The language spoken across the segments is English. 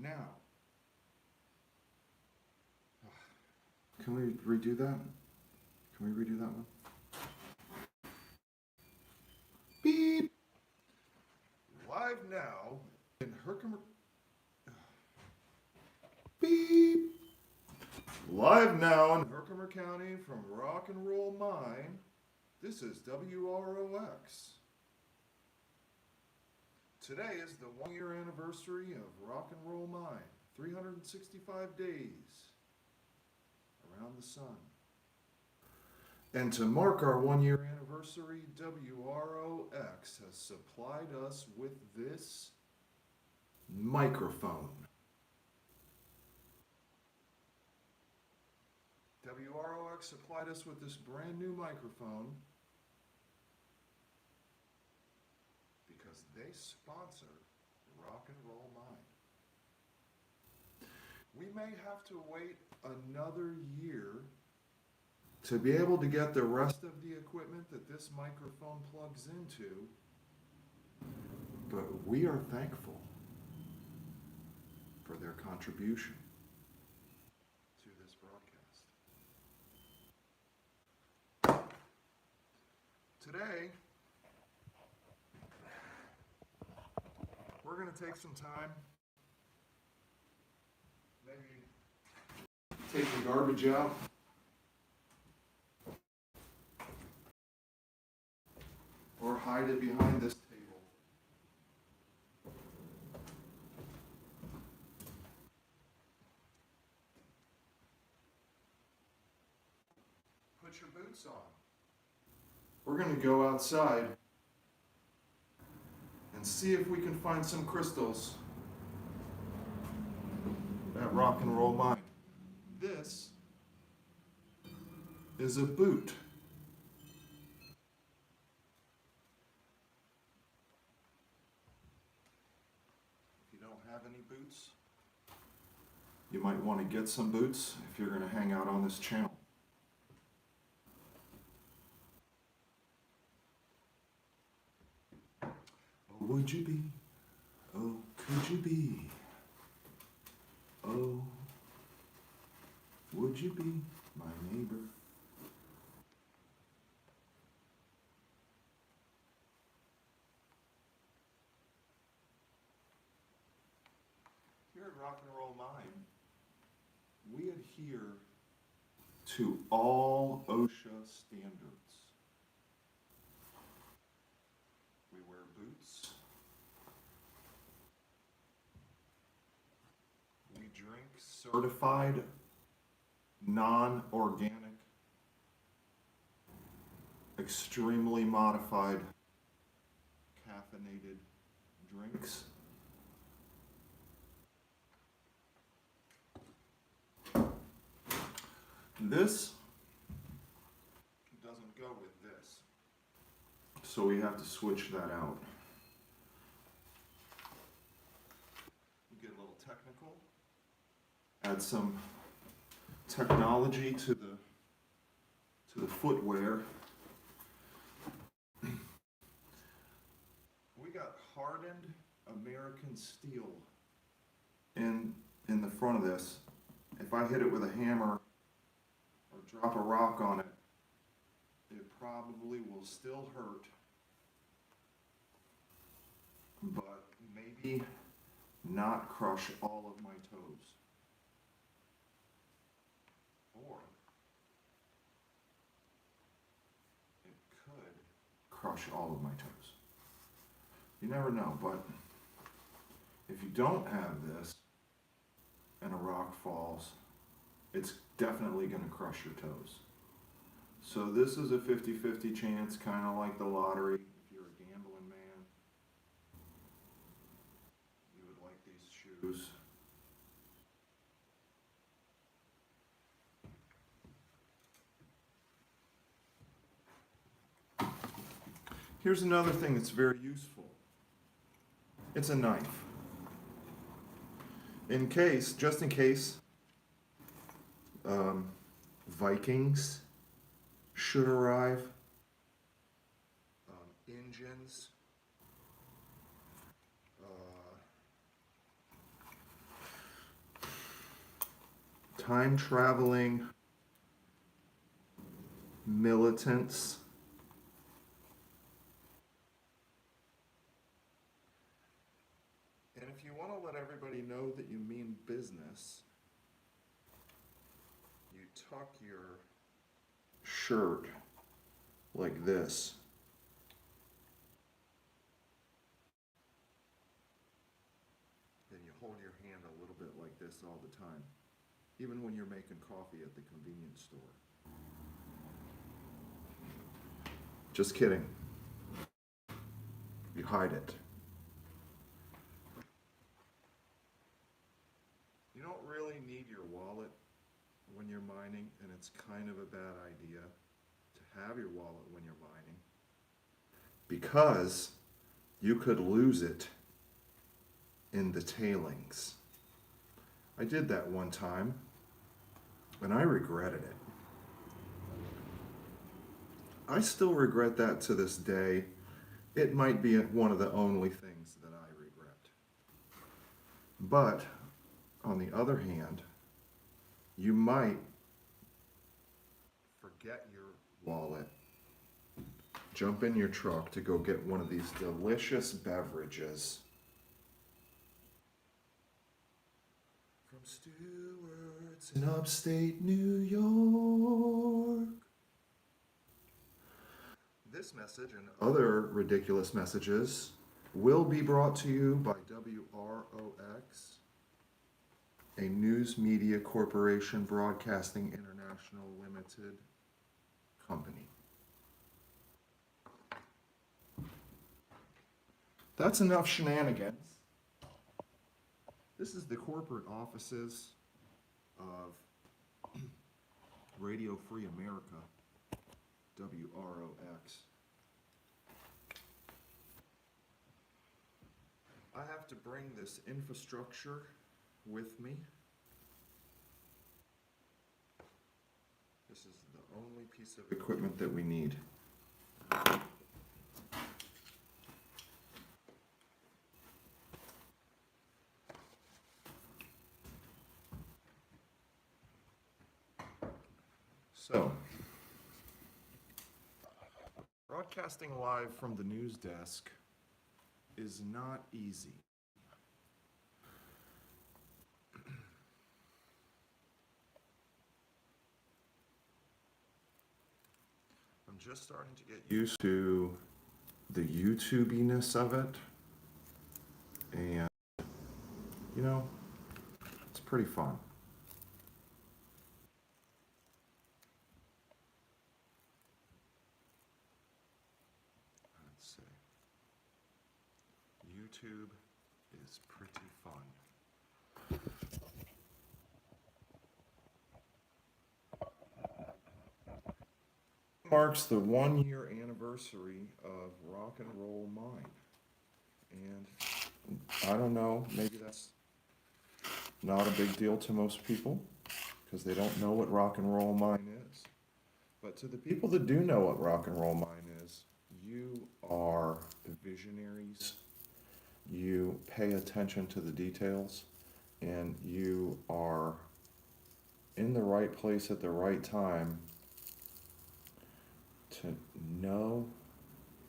Now, can we redo that? Can we redo that one? Beep! Live now in Herkimer. Beep! Live now in Herkimer County from Rock and Roll Mine. This is WROX. Today is the 1-year anniversary of Rock and Roll Mine. 365 days around the sun. And to mark our 1-year anniversary, WROX has supplied us with this microphone. WROX supplied us with this brand new microphone because they sponsor Rock and Roll Mine. We may have to wait another year to be able to get the rest of the equipment that this microphone plugs into, but we are thankful for their contribution to this broadcast. Today, we're going to take some time, maybe take the garbage out. Or hide it behind this table. Put your boots on. We're going to go outside and see if we can find some crystals at Rock and Roll Mine. This is a boot. Have any boots, you might want to get some boots if you're going to hang out on this channel. Oh, would you be? Oh, could you be? Oh, would you be my neighbor? Here at Rock and Roll Mine, we adhere to all OSHA standards. We wear boots. We drink certified, non-organic, extremely modified, caffeinated drinks. This doesn't go with this, so we have to switch that out. We get a little technical, add some technology to the footwear. We got hardened American steel in the front of this. If I hit it with a hammer or drop a rock on it, it probably will still hurt, but maybe not crush all of my toes. Or it could crush all of my toes. You never know, but if you don't have this and a rock falls, it's definitely going to crush your toes. So this is a 50-50 chance, kind of like the lottery. If you're a gambling man, you would like these shoes. Here's another thing that's very useful. It's a knife. Just in case, Vikings should arrive, engines, time-traveling militants. And if you want to let everybody know that you mean business, you tuck your shirt like this. And you hold your hand a little bit like this all the time, even when you're making coffee at the convenience store. Just kidding. You hide it. You don't really need your wallet when you're mining, and it's kind of a bad idea to have your wallet when you're mining, because you could lose it in the tailings. I did that one time, and I regretted it. I still regret that to this day. It might be one of the only things that I regret. But, on the other hand, you might forget your wallet, jump in your truck to go get one of these delicious beverages from Stewart's in upstate New York. This message and other ridiculous messages will be brought to you by WROX, a news media corporation broadcasting international limited company. That's enough shenanigans. This is the corporate offices of Radio Free America, WROX. I have to bring this infrastructure with me. This is the only piece of equipment that we need. So, broadcasting live from the news desk is not easy. I'm just starting to get used to the YouTubiness of it, and you know, it's pretty fun. Let's see. YouTube is pretty fun. Marks the 1-year anniversary of Rock and Roll Mine. And I don't know, maybe that's not a big deal to most people because they don't know what Rock and Roll Mine is. But to the people that do know what Rock and Roll Mine is, you are visionaries. You pay attention to the details, and you are in the right place at the right time to know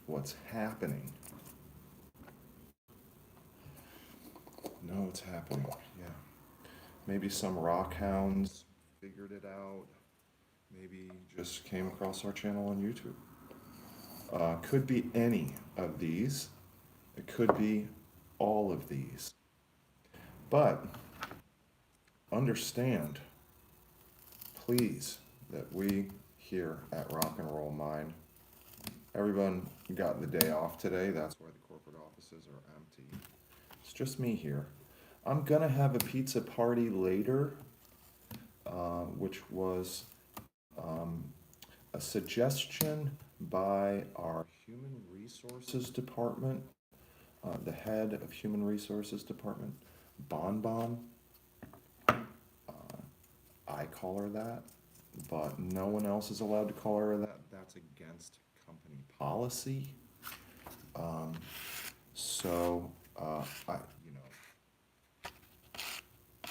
what's happening. Know what's happening, yeah. Maybe some rock hounds figured it out. Maybe just came across our channel on YouTube. Could be any of these. It could be all of these. But understand, please, that we here at Rock and Roll Mine, everyone got the day off today. That's why the corporate offices are empty. It's just me here. I'm gonna have a pizza party later, which was a suggestion by our Human Resources Department, the head of Human Resources Department, Bon. I call her that, but no one else is allowed to call her that. That's against company policy.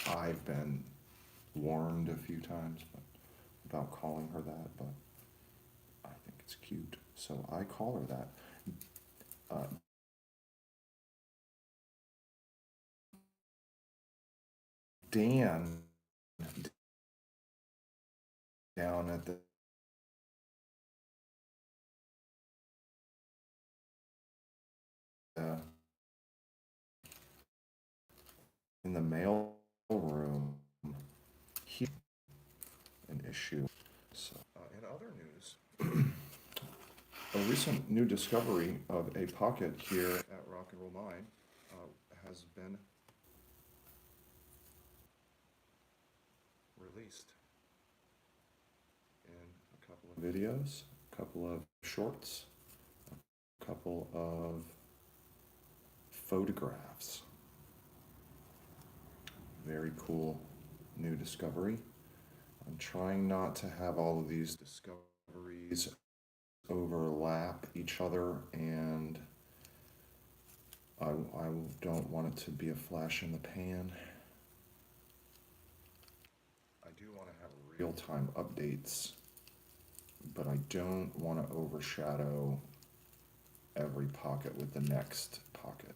I've been warned a few times about calling her that, but I think it's cute, so I call her that. Dan down at the in the mail room, he an issue. So, in other news, a recent new discovery of a pocket here at Rock and Roll Mine has been released in a couple of videos, a couple of shorts, a couple of photographs. Very cool new discovery. I'm trying not to have all of these discoveries overlap each other, and I don't want it to be a flash in the pan. I do want to have real-time updates, but I don't want to overshadow every pocket with the next pocket.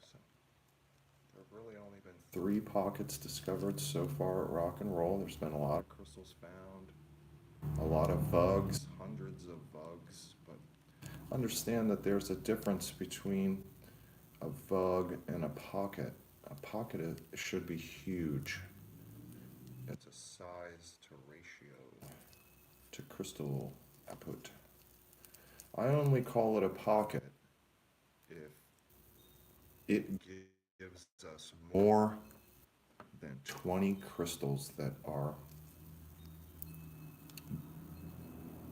So, there have really only been 3 pockets discovered so far at Rock and Roll. There's been a lot of crystals found, a lot of bugs, hundreds of bugs, but understand that there's a difference between a bug and a pocket. A pocket should be huge. It's a size to ratio to crystal output. I only call it a pocket if it gives us more than 20 crystals that are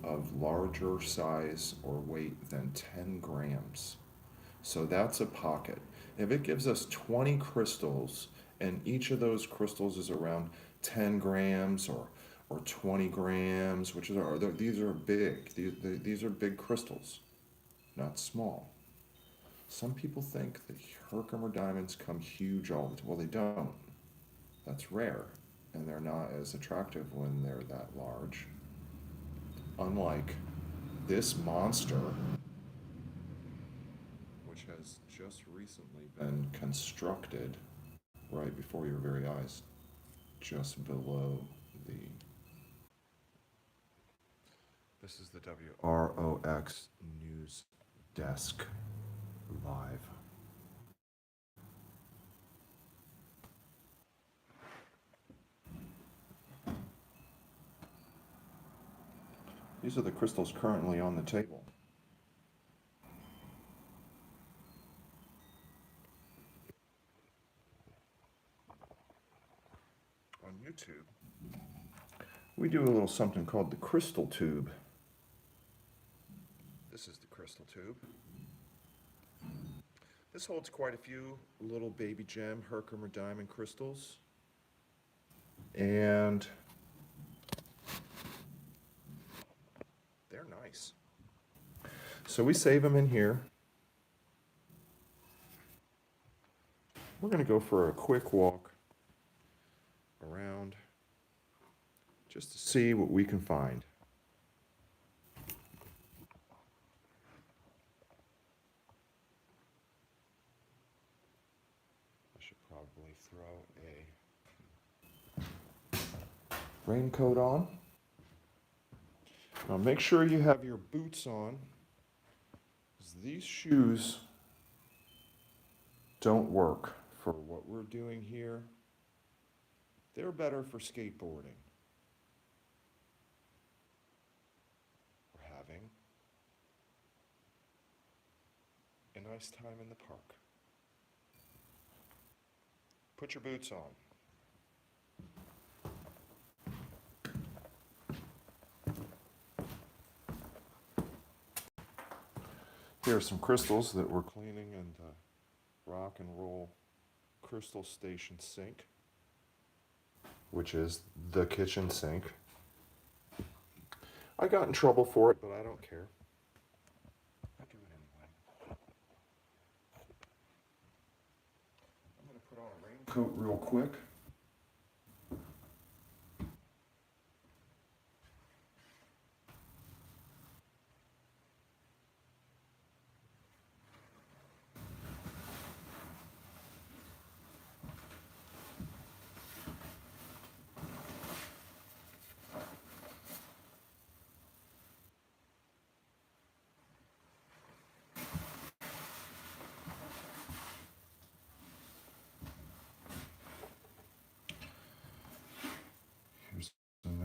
of larger size or weight than 10 grams. So that's a pocket. If it gives us 20 crystals and each of those crystals is around 10 grams or 20 grams, which are these are big. These are big crystals, not small. Some people think that Herkimer diamonds come huge all the time. Well, they don't. That's rare, and they're not as attractive when they're that large. Unlike this monster, which has just recently been constructed right before your very eyes, just below the... This is the WROX News Desk Live. These are the crystals currently on the table. On YouTube, we do a little something called the crystal tube. This is the crystal tube. This holds quite a few little baby gem Herkimer diamond crystals. And they're nice. So we save them in here. We're going to go for a quick walk around just to see what we can find. I should probably throw a raincoat on. Now make sure you have your boots on, because these shoes don't work for what we're doing here. They're better for skateboarding. We're having a nice time in the park. Put your boots on. Here are some crystals that we're cleaning in the Rock and Roll Crystal Station sink, which is the kitchen sink. I got in trouble for it, but I don't care. I do it anyway. I'm going to put on a raincoat real quick.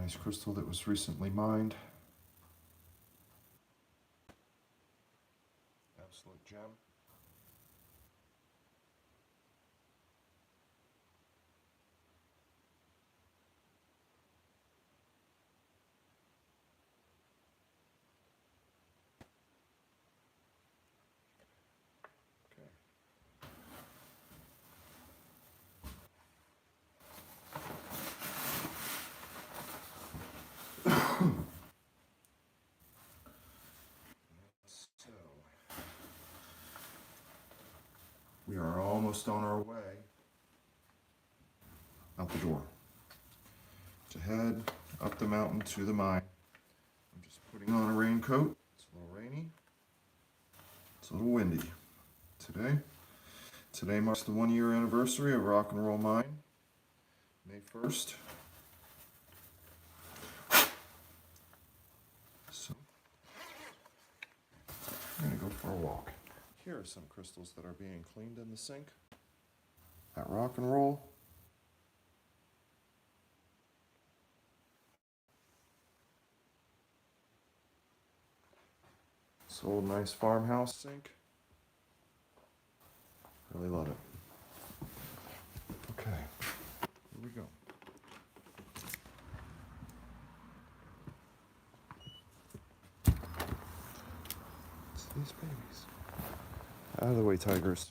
Nice crystal that was recently mined. Absolute gem. So, we are almost on our way out the door to head up the mountain to the mine. I'm just putting on a raincoat. It's a little rainy. It's a little windy today. Today marks the 1-year anniversary of Rock and Roll Mine, May 1st. So, I'm going to go for a walk. Here are some crystals that are being cleaned in the sink at Rock and Roll. This old nice farmhouse sink. Really love it. Okay, here we go. It's these babies. Out of the way, tigers.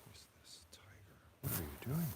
Where's this tiger? What are you doing?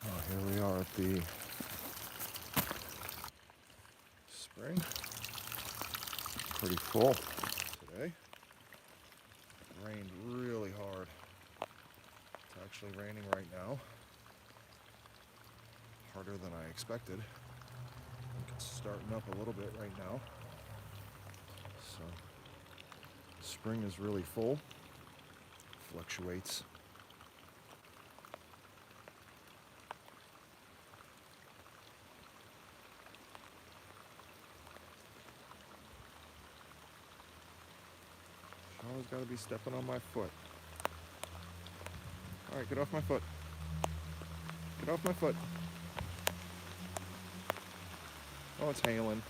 Oh, here we are at the spring. Pretty full today. It rained really hard. It's actually raining right now. Harder than I expected. I think it's starting up a little bit right now. So, spring is really full. Fluctuates. Always got to be stepping on my foot. All right, get off my foot. Get off my foot. Oh, it's hailing.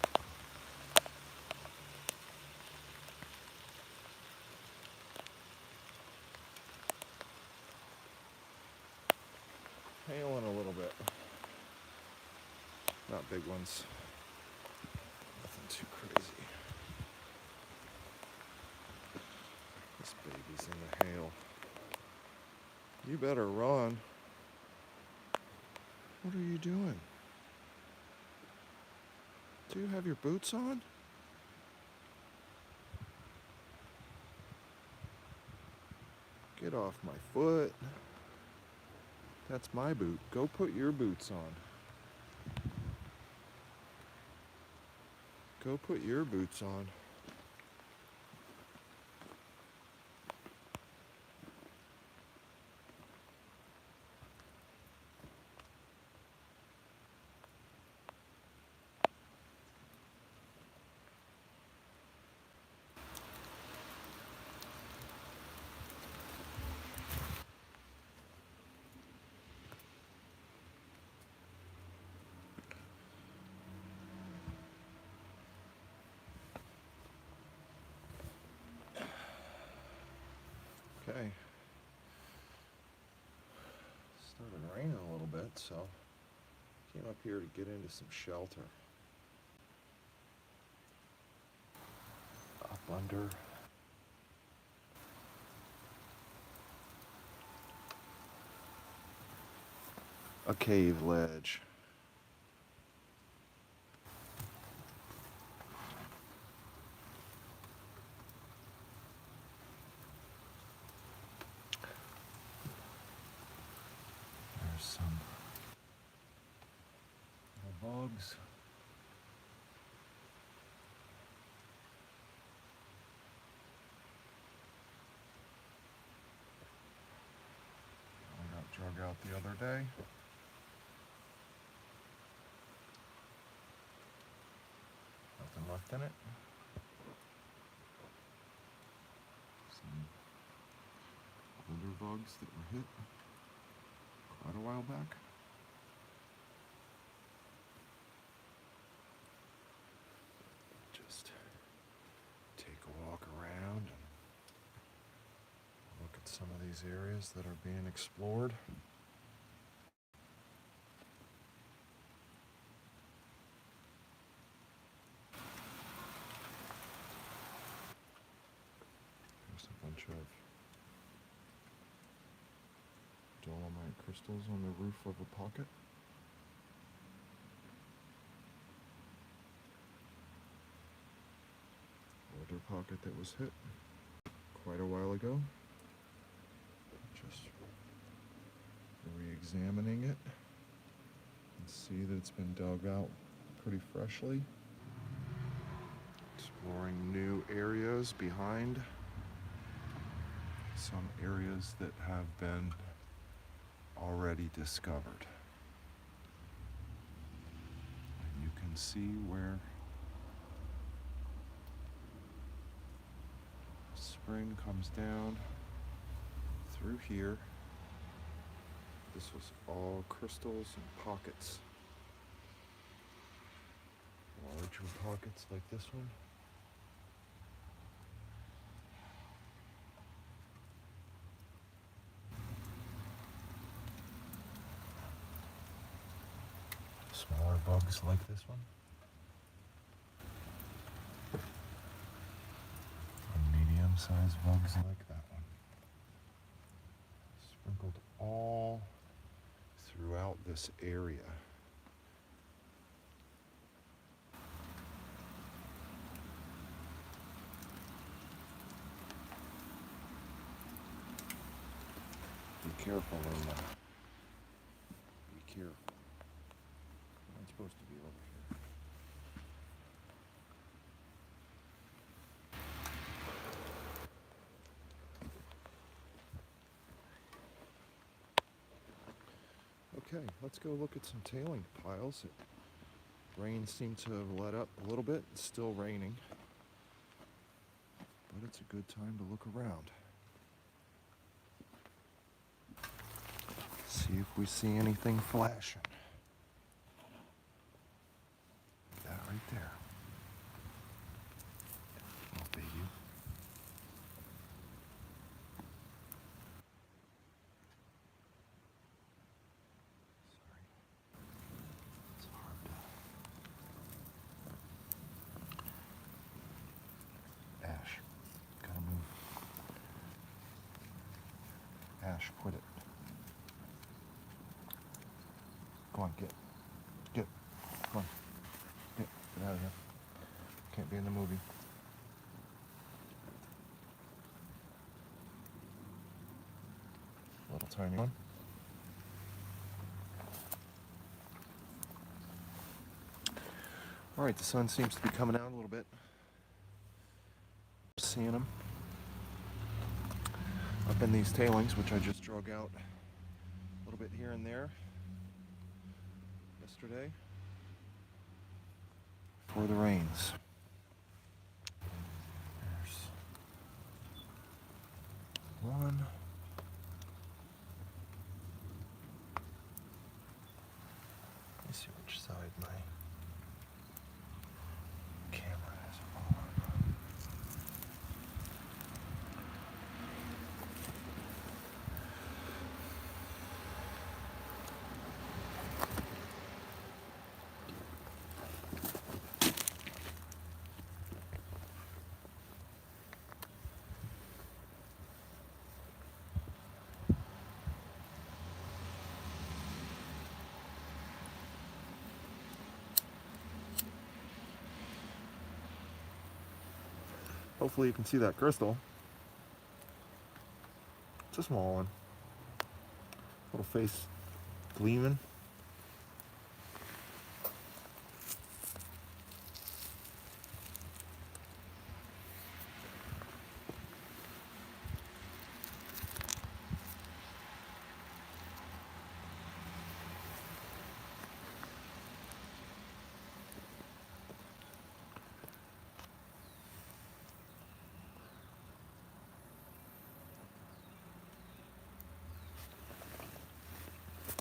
Hailing a little bit. Not big ones. Nothing too crazy. This baby's in the hail. You better run. What are you doing? Do you have your boots on? Get off my foot. That's my boot. Go put your boots on. Go put your boots on. so came up here to get into some shelter. Up under a cave ledge. There's some bugs. I got drug out the other day. Nothing left in it. Some older bugs that were hit quite a while back. Just take a walk around and look at some of these areas that are being explored. There's a bunch of dolomite crystals on the roof of a pocket. Older pocket that was hit quite a while ago. Just re-examining it and see that it's been dug out pretty freshly. Exploring new areas behind some areas that have been already discovered. And you can see where spring comes down through here. This was all crystals and pockets. Larger pockets like this one. Smaller bugs like this one. And medium-sized bugs like that one. Sprinkled all throughout this area. Be careful, Luna. Be careful. I'm supposed to be over here. Okay, let's go look at some tailing piles. Rain seemed to have let up a little bit. It's still raining. But it's a good time to look around. See if we see anything flashing. That right there. Oh, baby. Sorry. It's hard to... Ash. Gotta move. Ash, quit it. Come on, get. Come on. Get out of here. Can't be in the movie. Little tiny one. All right, the sun seems to be coming out a little bit. Seeing them up in these tailings, which I just drug out a little bit here and there yesterday before the rains. There's one. Let me see which side my camera is on. Hopefully you can see that crystal. It's a small one. Little face gleaming.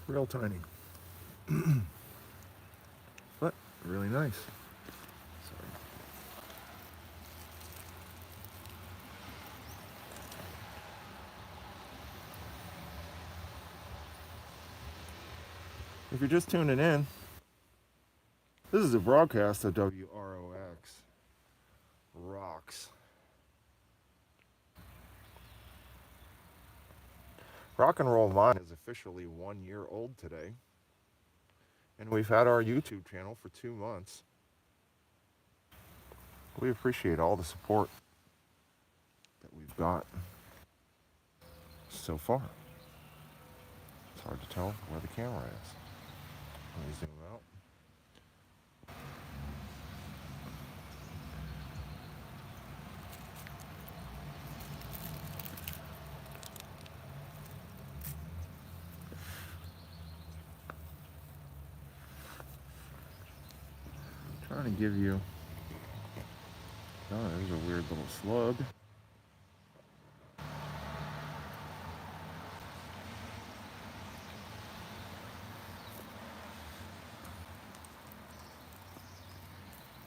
Real tiny. But really nice. Sorry. If you're just tuning in, this is a broadcast of WROX Rocks. Rock and Roll Mine is officially 1 year old today. And we've had our YouTube channel for 2 months. We appreciate all the support that we've got so far. It's hard to tell where the camera is. Let me zoom out. Trying to give you... Oh, there's a weird little slug.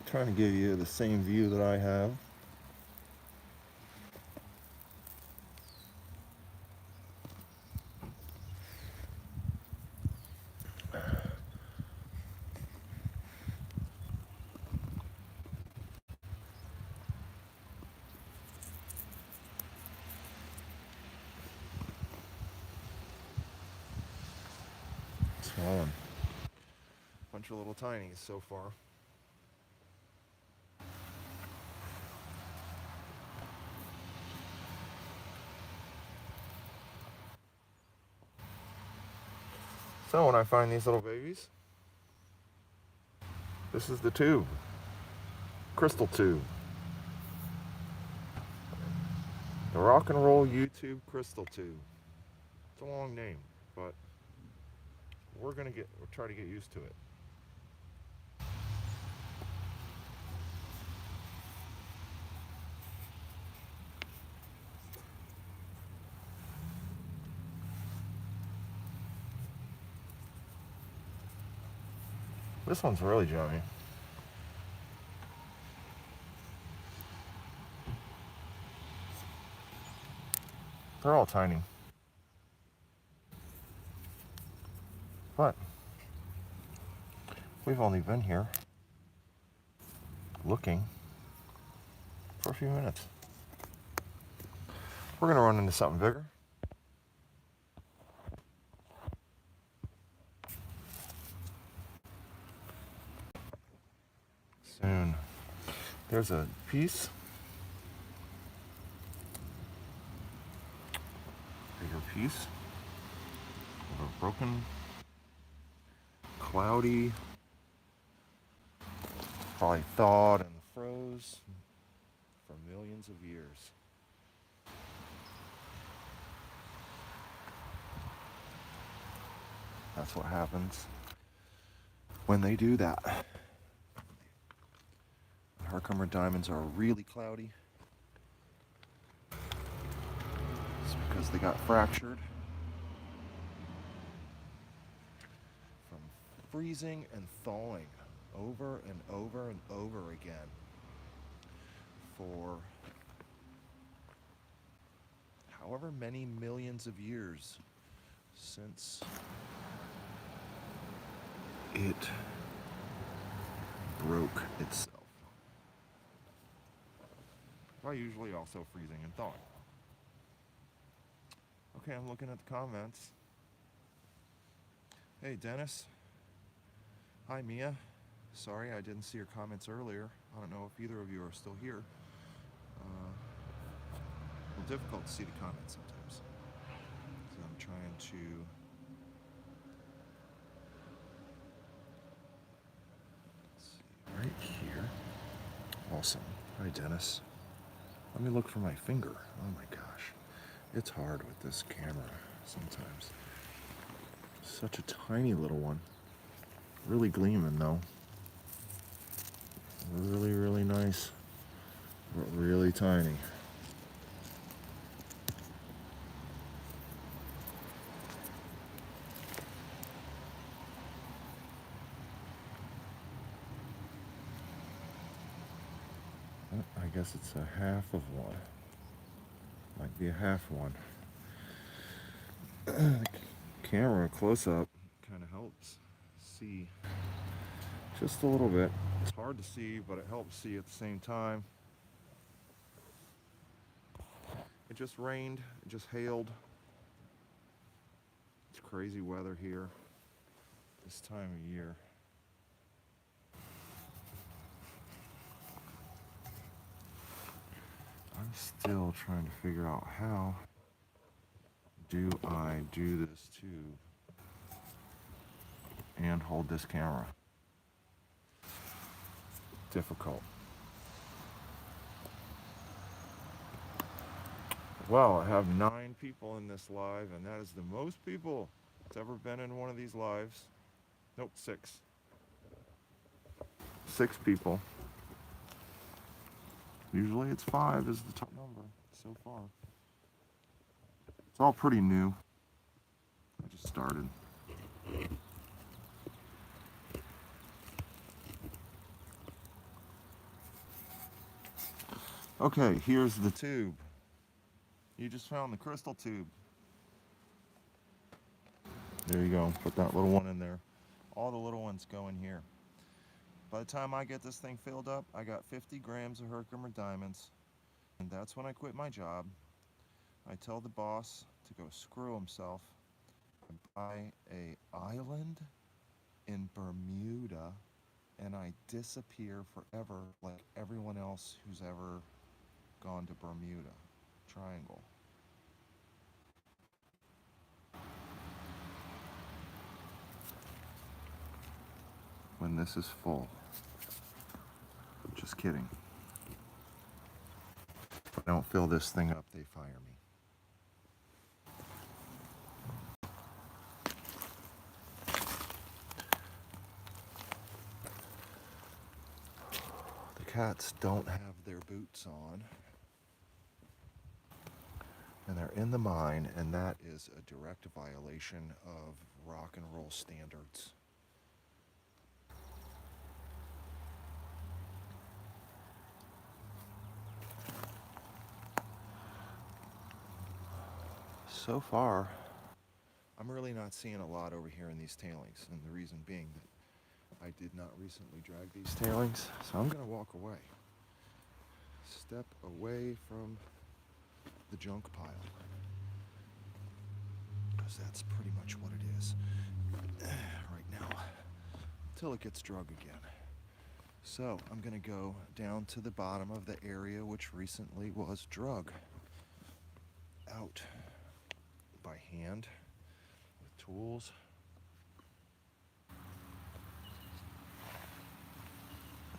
Trying to give you the same view that I have. Small one. Bunch of little tinies so far. So when I find these little babies, this is the tube. Crystal tube. The Rock and Roll YouTube Crystal Tube. It's a long name, but we'll try to get used to it. This one's really jammy. They're all tiny. But we've only been here looking for a few minutes. We're gonna run into something bigger. Soon. There's a piece. Bigger piece of a broken, cloudy, probably thawed and froze for millions of years. That's what happens when they do that. Herkimer diamonds are really cloudy. It's because they got fractured from freezing and thawing over and over and over again for however many millions of years since it broke itself. By usually also freezing and thawing. Okay, I'm looking at the comments. Hey, Dennis. Hi, Mia. Sorry I didn't see your comments earlier. I don't know if either of you are still here. difficult to see the comments sometimes. So I'm trying to. Let's see, right here. Awesome. Hi, Dennis. Let me look for my finger. Oh my gosh. It's hard with this camera sometimes. Such a tiny little one. Really gleaming though. Really, really nice. But really tiny. I guess it's a half of one. Might be a half one. The camera close up kind of helps see just a little bit. It's hard to see, but it helps see at the same time. It just rained, it just hailed. It's crazy weather here this time of year. I'm still trying to figure out how do I do this tube and hold this camera. Difficult. Well, I have 9 people in this live, and that is the most people that's ever been in one of these lives. Nope, 6. 6 people. Usually it's 5 is the top number so far. It's all pretty new. I just started. Okay, here's the tube. You just found the crystal tube. There you go. Put that little one in there. All the little ones go in here. By the time I get this thing filled up, I got 50 grams of Herkimer diamonds. And that's when I quit my job. I tell the boss to go screw himself and buy an island in Bermuda, and I disappear forever like everyone else who's ever gone to Bermuda Triangle. When this is full. Just kidding. If I don't fill this thing up, they fire me. The cats don't have their boots on. And they're in the mine, and that is a direct violation of rock and roll standards. So far, I'm really not seeing a lot over here in these tailings, and the reason being that I did not recently drag these tailings, so I'm going to walk away. Step away from the junk pile, because that's pretty much what it is right now, until it gets drug again. So I'm going to go down to the bottom of the area which recently was drug out by hand with tools.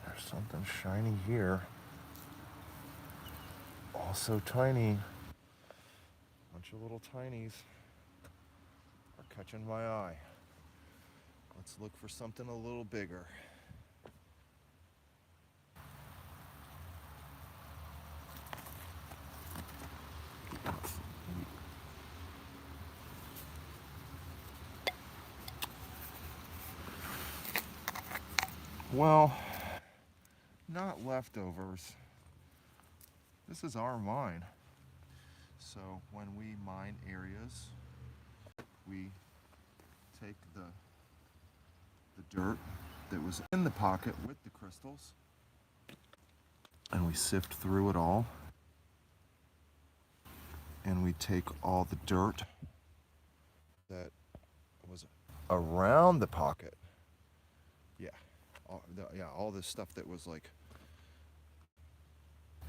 There's something shiny here. Also tiny. Bunch of little tinies are catching my eye. Let's look for something a little bigger. Well, not leftovers. This is our mine. So when we mine areas, we take the dirt that was in the pocket with the crystals, and we sift through it all. And we take all the dirt that was around the pocket. All this stuff that was like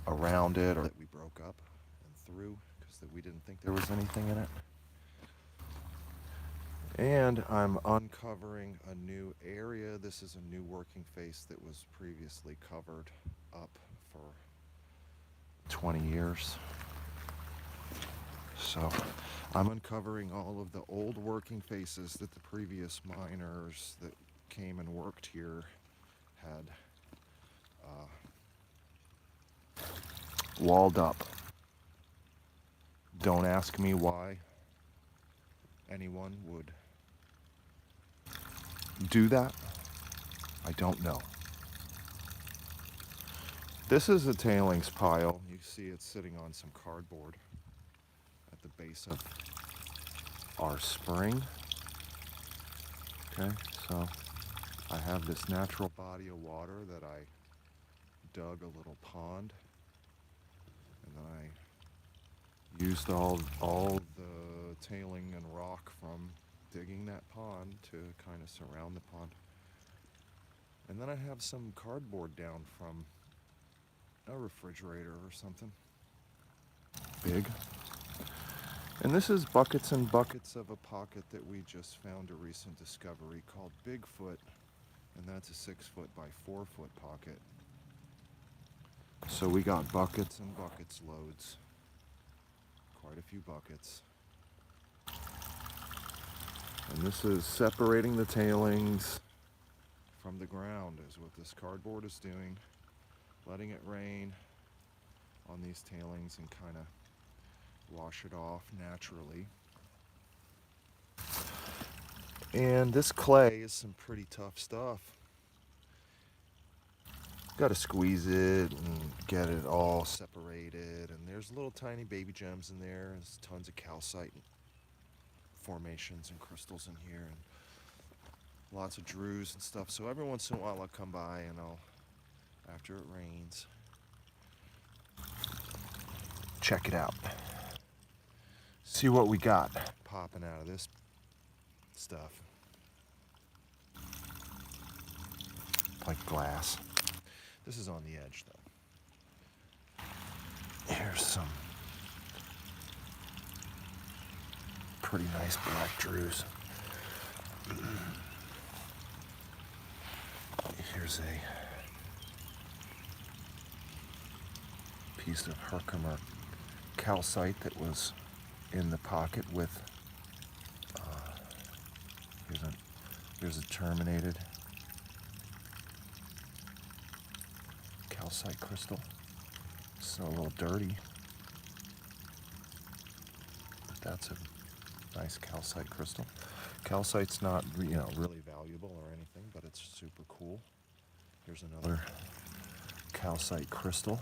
around it or that we broke up and threw is that we didn't think there was anything in it. And I'm uncovering a new area. This is a new working face that was previously covered up for 20 years. So I'm uncovering all of the old working faces that the previous miners that came and worked here had walled up. Don't ask me why anyone would do that. I don't know. This is a tailings pile. You see it's sitting on some cardboard at the base of our spring. Okay, so I have this natural body of water that I dug a little pond, and then I used all the tailing and rock from digging that pond to kind of surround the pond. And then I have some cardboard down from a refrigerator or something big. And this is buckets and buckets of a pocket that we just found a recent discovery called Bigfoot, and that's a 6-foot by 4-foot pocket. So we got buckets and buckets loads, quite a few buckets. And this is separating the tailings from the ground, is what this cardboard is doing, letting it rain on these tailings and kind of wash it off naturally. And this clay is some pretty tough stuff. Got to squeeze it and get it all separated, and there's little tiny baby gems in there. There's tons of calcite formations and crystals in here, and lots of drews and stuff. So every once in a while I'll come by and I'll, after it rains, check it out. See what we got popping out of this stuff. Like glass. This is on the edge though. Here's some pretty nice black drews. Here's a piece of Herkimer calcite that was in the pocket with, here's a terminated calcite crystal. So a little dirty, but that's a nice calcite crystal. Calcite's not, really valuable or anything, but it's super cool. Here's another calcite crystal.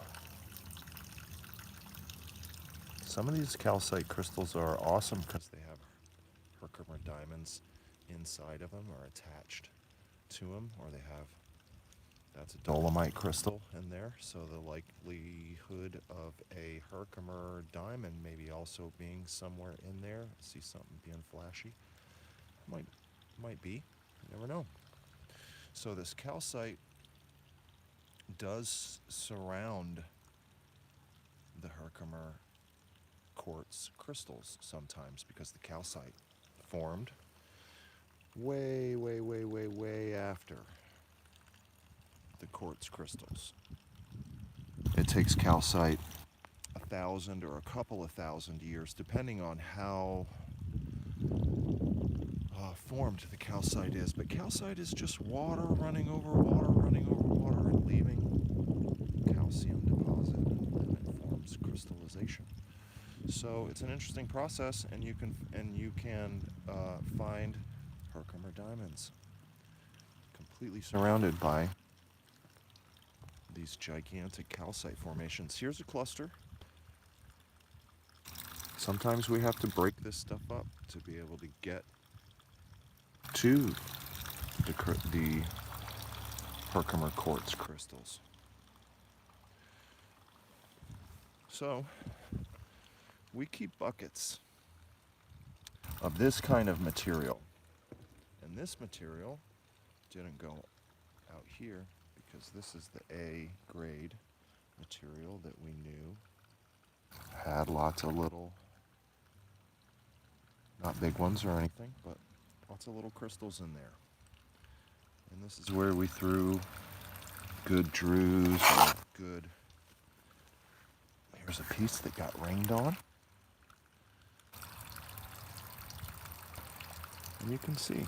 Some of these calcite crystals are awesome because they have Herkimer diamonds inside of them or attached to them, or they have, that's a dolomite crystal in there, so the likelihood of a Herkimer diamond maybe also being somewhere in there. I see something being flashy. Might be, you never know. So this calcite does surround the Herkimer quartz crystals sometimes, because the calcite formed way after the quartz crystals. It takes calcite 1,000 or a couple of thousand years, depending on how formed the calcite is. But calcite is just water running over water and leaving calcium deposit, and then it forms crystallization. So it's an interesting process, and you can find Herkimer diamonds completely surrounded by these gigantic calcite formations. Here's a cluster. Sometimes we have to break this stuff up to be able to get to the Herkimer quartz crystals. So we keep buckets of this kind of material, and this material didn't go out here because this is the A grade material that we knew Had lots of little, not big ones or anything, but lots of little crystals in there. And this is where we threw good drews, or good. Here's a piece that got rained on. And you can see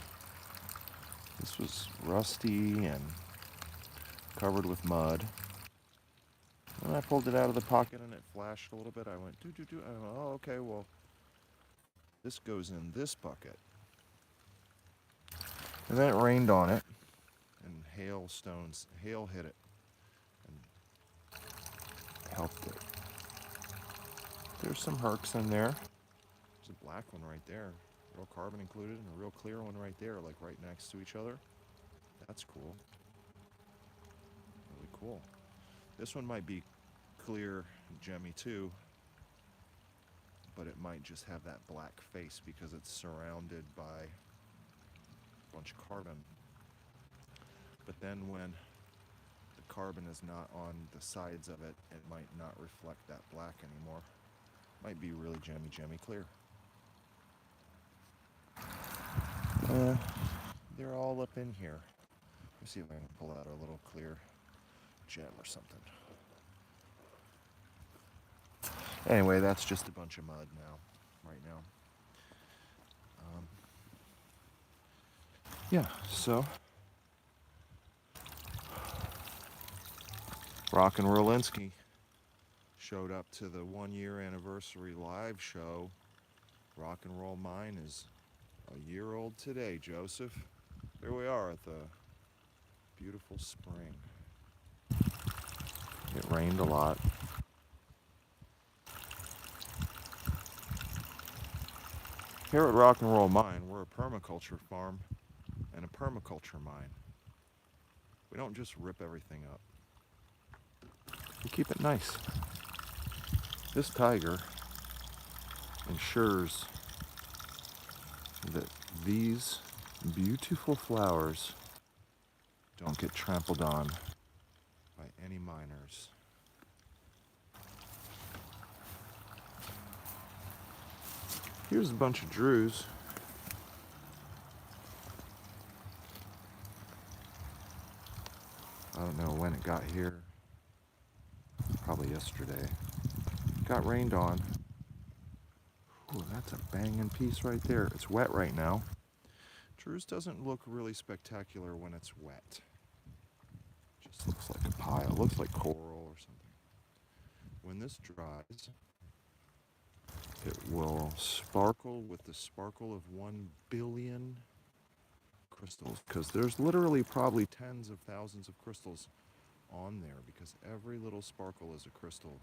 this was rusty and covered with mud. When I pulled it out of the pocket and it flashed a little bit, I went doo doo doo. I went, oh, okay, well, this goes in this bucket. And then it rained on it, and hail hit it and helped it. There's some Herks in there. There's a black one right there, real carbon included, and a real clear one right there, like right next to each other. That's cool. Really cool. This one might be clear gemmy too, but it might just have that black face because it's surrounded by a bunch of carbon. But then when the carbon is not on the sides of it, it might not reflect that black anymore. Might be really gemmy clear. They're all up in here. Let me see if I can pull out a little clear gem or something. Anyway, that's just a bunch of mud right now. Yeah, so Rock and Rollinsky showed up to the 1-year anniversary live show. Rock and Roll Mine is a year old today, Joseph. Here we are at the beautiful spring. It rained a lot. Here at Rock and Roll Mine, we're a permaculture farm and a permaculture mine. We don't just rip everything up. We keep it nice. This tiger ensures that these beautiful flowers don't get trampled on by any miners. Here's a bunch of drews. I don't know when it got here. Probably yesterday. Got rained on. Ooh, that's a banging piece right there. It's wet right now. Drews doesn't look really spectacular when it's wet. Just looks like a pile. Looks like coral or something. When this dries, it will sparkle with the sparkle of 1 billion crystals, because there's literally probably tens of thousands of crystals on there, because every little sparkle is a crystal.